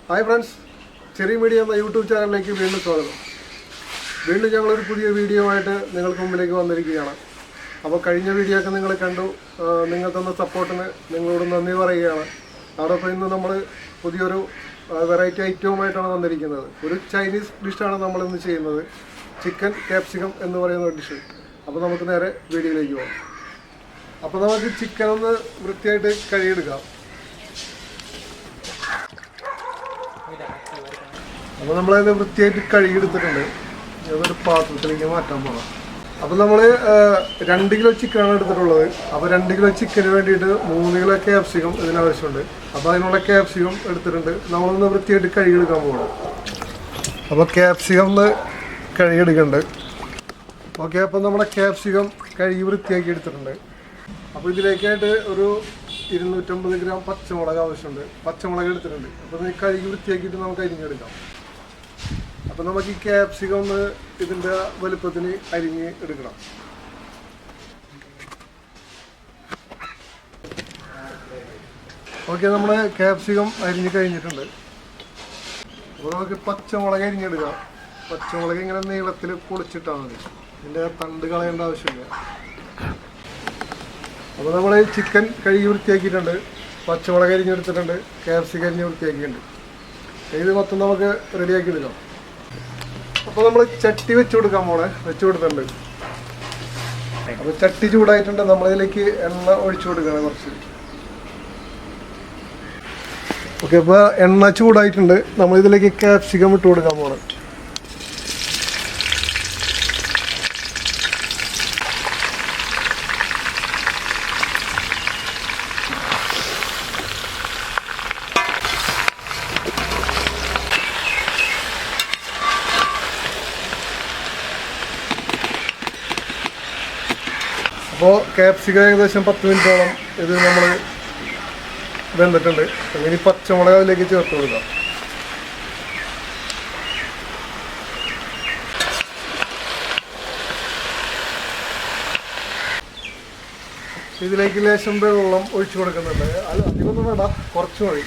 Hi friends, ചെറിയ media എന്ന YouTube ചാനലിലേക്ക് വീണ്ടും സ്വാഗതം. വീണ്ടും ഞങ്ങളൊരു പുതിയ വീഡിയോ ആയിട്ട് നിങ്ങൾക്ക് മുമ്പിലേക്ക് വന്നിരിക്കുകയാണ്. അപ്പോൾ കഴിഞ്ഞ വീഡിയോ ഒക്കെ നിങ്ങൾ കണ്ടു, നിങ്ങൾ തന്ന സപ്പോർട്ടിന് നിങ്ങളോട് നന്ദി പറയുകയാണ്. അതോടൊപ്പം ഇന്ന് നമ്മൾ പുതിയൊരു വെറൈറ്റി ഐറ്റവുമായിട്ടാണ് വന്നിരിക്കുന്നത്. ഒരു ചൈനീസ് ഡിഷാണ് നമ്മളിന്ന് ചെയ്യുന്നത്, ചിക്കൻ ക്യാപ്സിക്കം എന്ന് പറയുന്ന ഒരു ഡിഷ്. അപ്പോൾ നമുക്ക് നേരെ വീഡിയോയിലേക്ക് പോകാം. അപ്പോൾ നമുക്ക് ചിക്കൻ ഒന്ന് വൃത്തിയായിട്ട് കഴുകിയെടുക്കാം. അപ്പോൾ നമ്മളത് വൃത്തിയായിട്ട് കഴുകിയെടുത്തിട്ടുണ്ട്. അതൊരു പാത്രത്തിലേക്ക് മാറ്റാൻ പോകാം. അപ്പോൾ നമ്മൾ 2 കിലോ ചിക്കനാണ് എടുത്തിട്ടുള്ളത്. അപ്പോൾ 2 കിലോ ചിക്കന് വേണ്ടിയിട്ട് 3 കിലോ ക്യാപ്സിക്കം ഇതിനാവശ്യമുണ്ട്. അപ്പോൾ അതിനുള്ള ക്യാപ്സിക്കം എടുത്തിട്ടുണ്ട്. നമ്മളൊന്ന് വൃത്തിയായിട്ട് കഴുകിയെടുക്കാൻ പോകണം. അപ്പോൾ ക്യാപ്സിക്കം ഒന്ന് കഴുകിയെടുക്കുന്നുണ്ട്. ഓക്കെ, അപ്പോൾ നമ്മുടെ ക്യാപ്സിക്കം കഴുകി വൃത്തിയാക്കി എടുത്തിട്ടുണ്ട്. അപ്പോൾ ഇതിലേക്കായിട്ട് ഒരു 250 ഗ്രാം പച്ചമുളക് ആവശ്യമുണ്ട്. പച്ചമുളക് എടുത്തിട്ടുണ്ട്. അപ്പോൾ ഇത് കഴുകി വൃത്തിയാക്കിയിട്ട് നമുക്ക് അരിഞ്ഞെടുക്കാം. അപ്പോൾ നമുക്ക് ഈ ക്യാപ്സിക്കം ഒന്ന് ഇതിൻ്റെ വലുപ്പത്തിന് അരിഞ്ഞ് എടുക്കണം. ഓക്കെ, നമ്മൾ ക്യാപ്സിക്കം അരിഞ്ഞ് കഴിഞ്ഞിട്ടുണ്ട്. അപ്പോൾ നമുക്ക് പച്ചമുളക് അരിഞ്ഞെടുക്കാം. പച്ചമുളക് ഇങ്ങനെ നീളത്തിൽ പൊളിച്ചിട്ടാൽ മതി, ഇതിൻ്റെ തണ്ട് കളയേണ്ട ആവശ്യമില്ല. അപ്പോൾ നമ്മൾ ചിക്കൻ കഴുകി വൃത്തിയാക്കിയിട്ടുണ്ട്, പച്ചമുളക് അരിഞ്ഞെടുത്തിട്ടുണ്ട്, ക്യാപ്സിക്കം അരിഞ്ഞ് വൃത്തിയാക്കിയിട്ടുണ്ട്. ഇത് മൊത്തം നമുക്ക് റെഡിയാക്കി എടുക്കാം. അപ്പോൾ നമ്മൾ ചട്ടി വെച്ച് കൊടുത്തിട്ടുണ്ട്. അപ്പോൾ ചട്ടി ചൂടായിട്ടുണ്ട്. നമ്മളിതിലേക്ക് എണ്ണ ഒഴിച്ചു കൊടുക്കണം കുറച്ച്. ഓക്കെ, അപ്പോൾ എണ്ണ ചൂടായിട്ടുണ്ട്. നമ്മളിതിലേക്ക് ക്യാപ്സിക്കം ഇട്ട് കൊടുക്കാൻ പോകണം. അപ്പോൾ ക്യാപ്സിക്കം ഏകദേശം 10 മിനിറ്റോളം ഇത് നമ്മൾ വെന്തിട്ടുണ്ട്. ഇനി പച്ചമുളക് അതിലേക്ക് ചേർത്ത് കൊടുക്കാം. ഇതിലേക്ക് ലേശം വെള്ളം ഒഴിച്ചു കൊടുക്കുന്നുണ്ട്. അധികമൊന്നും വേണ്ട, കുറച്ച് മതി.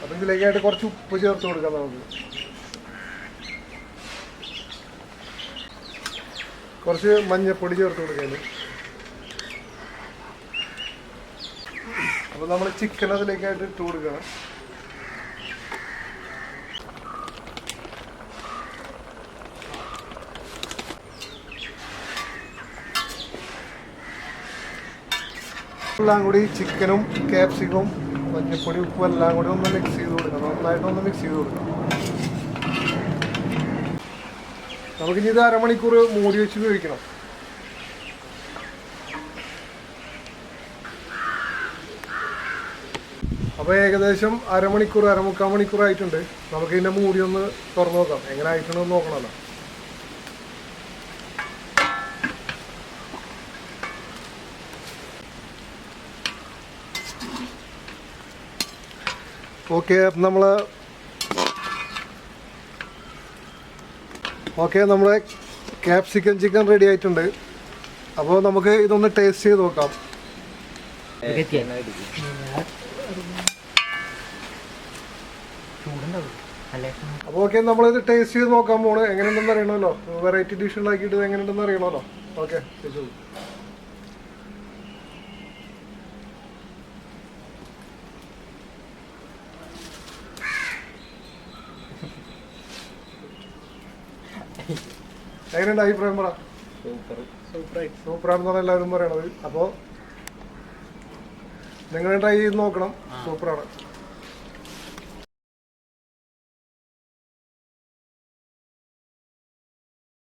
അപ്പം ഇതിലേക്കായിട്ട് കുറച്ച് ഉപ്പ് ചേർത്ത് കൊടുക്കാം. നമുക്ക് കുറച്ച് മഞ്ഞപ്പൊടി ചേർത്ത് കൊടുക്കാൻ. അപ്പോൾ നമ്മൾ ചിക്കൻ അതിലേക്കായിട്ട് ഇട്ട് കൊടുക്കണം. എല്ലാം കൂടി ചിക്കനും ക്യാപ്സിക്കവും മഞ്ഞപ്പൊടി ഉപ്പും എല്ലാം കൂടി ഒന്ന് മിക്സ് ചെയ്ത് കൊടുക്കണം. നന്നായിട്ടൊന്ന് മിക്സ് ചെയ്ത് കൊടുക്കണം. നമുക്കിനി ഇത് അരമണിക്കൂർ മൂടി വെച്ച് ഉപയോഗിക്കണം. അപ്പോൾ ഏകദേശം അരമണിക്കൂർ 3/4 മണിക്കൂർ ആയിട്ടുണ്ട്. നമുക്ക് ഇതിൻ്റെ മൂടി ഒന്ന് തുറന്ന് നോക്കാം, എങ്ങനെ ആയിട്ടുണ്ടെന്ന് നോക്കണമല്ലോ. ഓക്കെ, നമ്മളെ ക്യാപ്സിക്കം ചിക്കൻ റെഡി ആയിട്ടുണ്ട്. അപ്പോൾ നമുക്ക് ഇതൊന്ന് ടേസ്റ്റ് ചെയ്ത് നോക്കാം. അപ്പോൾ ഓക്കെ, നമ്മളിത് ടേസ്റ്റ് ചെയ്ത് നോക്കാൻ പോണ്. എങ്ങനെയുണ്ടെന്ന് അറിയണമല്ലോ, വെറൈറ്റി ഡിഷ് ഉണ്ടാക്കിയിട്ട് എങ്ങനെയുണ്ടെന്ന് അറിയണമല്ലോ. ഓക്കെ, ശരി. എങ്ങനെയുണ്ട് അഭിപ്രായം പറ? സൂപ്പറാണെന്നാണ് എല്ലാവരും പറയണത്. അപ്പോൾ നിങ്ങൾ ട്രൈ ചെയ്ത് നോക്കണം, സൂപ്പറാണ്.